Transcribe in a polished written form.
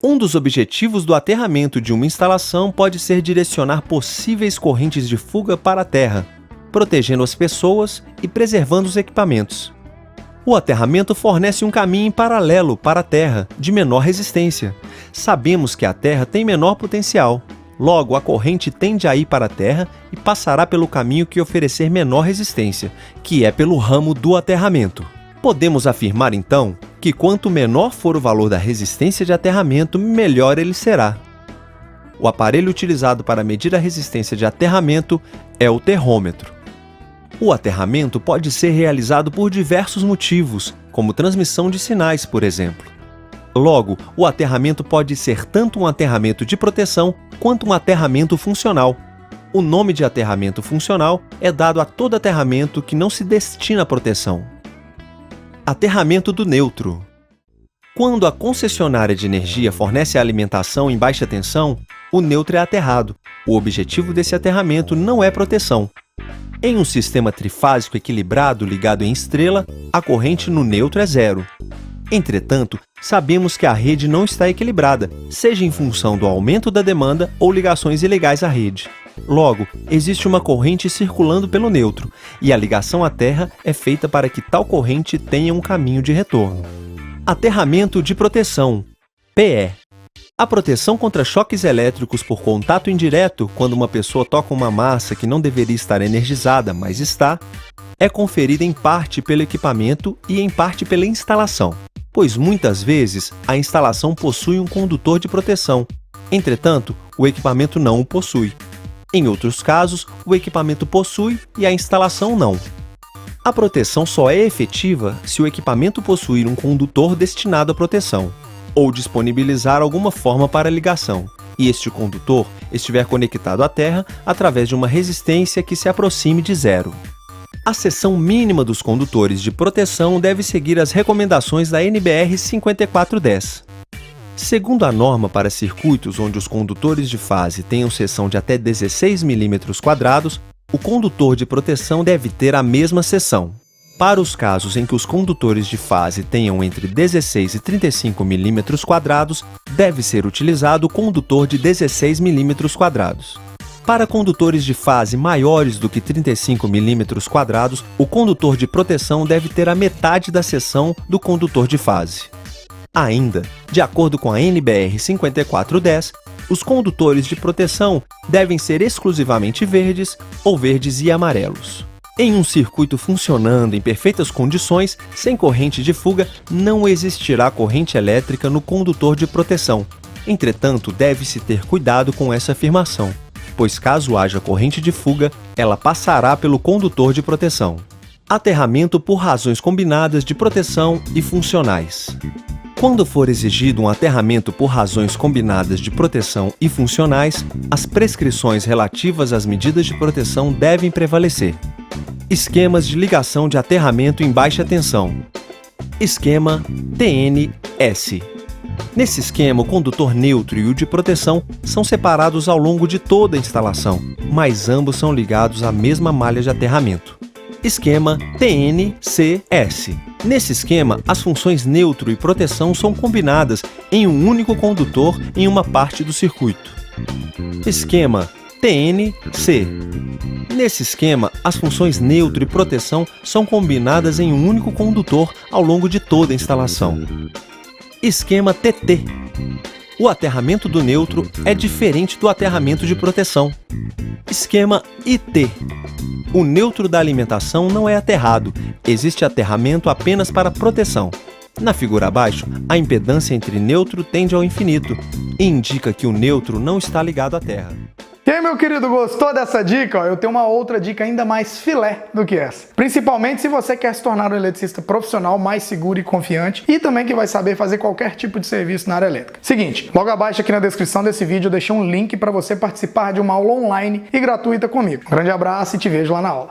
Um dos objetivos do aterramento de uma instalação pode ser direcionar possíveis correntes de fuga para a terra, protegendo as pessoas e preservando os equipamentos. O aterramento fornece um caminho em paralelo para a terra, de menor resistência. Sabemos que a terra tem menor potencial. Logo, a corrente tende a ir para a terra e passará pelo caminho que oferecer menor resistência, que é pelo ramo do aterramento. Podemos afirmar, então, que quanto menor for o valor da resistência de aterramento, melhor ele será. O aparelho utilizado para medir a resistência de aterramento é o terrômetro. O aterramento pode ser realizado por diversos motivos, como transmissão de sinais, por exemplo. Logo, o aterramento pode ser tanto um aterramento de proteção quanto um aterramento funcional. O nome de aterramento funcional é dado a todo aterramento que não se destina à proteção. Aterramento do neutro. Quando a concessionária de energia fornece a alimentação em baixa tensão, o neutro é aterrado. O objetivo desse aterramento não é proteção. Em um sistema trifásico equilibrado ligado em estrela, a corrente no neutro é zero. Entretanto, sabemos que a rede não está equilibrada, seja em função do aumento da demanda ou ligações ilegais à rede. Logo, existe uma corrente circulando pelo neutro, e a ligação à Terra é feita para que tal corrente tenha um caminho de retorno. Aterramento de proteção, PE. A proteção contra choques elétricos por contato indireto, quando uma pessoa toca uma massa que não deveria estar energizada, mas está, é conferida em parte pelo equipamento e em parte pela instalação, pois muitas vezes a instalação possui um condutor de proteção. Entretanto, o equipamento não o possui. Em outros casos, o equipamento possui e a instalação não. A proteção só é efetiva se o equipamento possuir um condutor destinado à proteção, ou disponibilizar alguma forma para ligação, e este condutor estiver conectado à Terra através de uma resistência que se aproxime de zero. A seção mínima dos condutores de proteção deve seguir as recomendações da NBR 5410. Segundo a norma para circuitos onde os condutores de fase tenham seção de até 16 mm², o condutor de proteção deve ter a mesma seção. Para os casos em que os condutores de fase tenham entre 16 e 35 mm², deve ser utilizado o condutor de 16 mm². Para condutores de fase maiores do que 35 mm², o condutor de proteção deve ter a metade da seção do condutor de fase. Ainda, de acordo com a NBR 5410, os condutores de proteção devem ser exclusivamente verdes ou verdes e amarelos. Em um circuito funcionando em perfeitas condições, sem corrente de fuga, não existirá corrente elétrica no condutor de proteção. Entretanto, deve-se ter cuidado com essa afirmação, pois caso haja corrente de fuga, ela passará pelo condutor de proteção. Aterramento por razões combinadas de proteção e funcionais. Quando for exigido um aterramento por razões combinadas de proteção e funcionais, as prescrições relativas às medidas de proteção devem prevalecer. Esquemas de ligação de aterramento em baixa tensão. Esquema TNS. Nesse esquema, o condutor neutro e o de proteção são separados ao longo de toda a instalação, mas ambos são ligados à mesma malha de aterramento. Esquema TNCS. Nesse esquema, as funções neutro e proteção são combinadas em um único condutor em uma parte do circuito. Esquema TNC. Nesse esquema, as funções neutro e proteção são combinadas em um único condutor ao longo de toda a instalação. Esquema TT. O aterramento do neutro é diferente do aterramento de proteção. Esquema IT. O neutro da alimentação não é aterrado, existe aterramento apenas para proteção. Na figura abaixo, a impedância entre neutro tende ao infinito e indica que o neutro não está ligado à Terra. E aí, meu querido, gostou dessa dica? Eu tenho uma outra dica ainda mais filé do que essa. Principalmente se você quer se tornar um eletricista profissional mais seguro e confiante e também que vai saber fazer qualquer tipo de serviço na área elétrica. Seguinte, logo abaixo aqui na descrição desse vídeo eu deixei um link para você participar de uma aula online e gratuita comigo. Um grande abraço e te vejo lá na aula.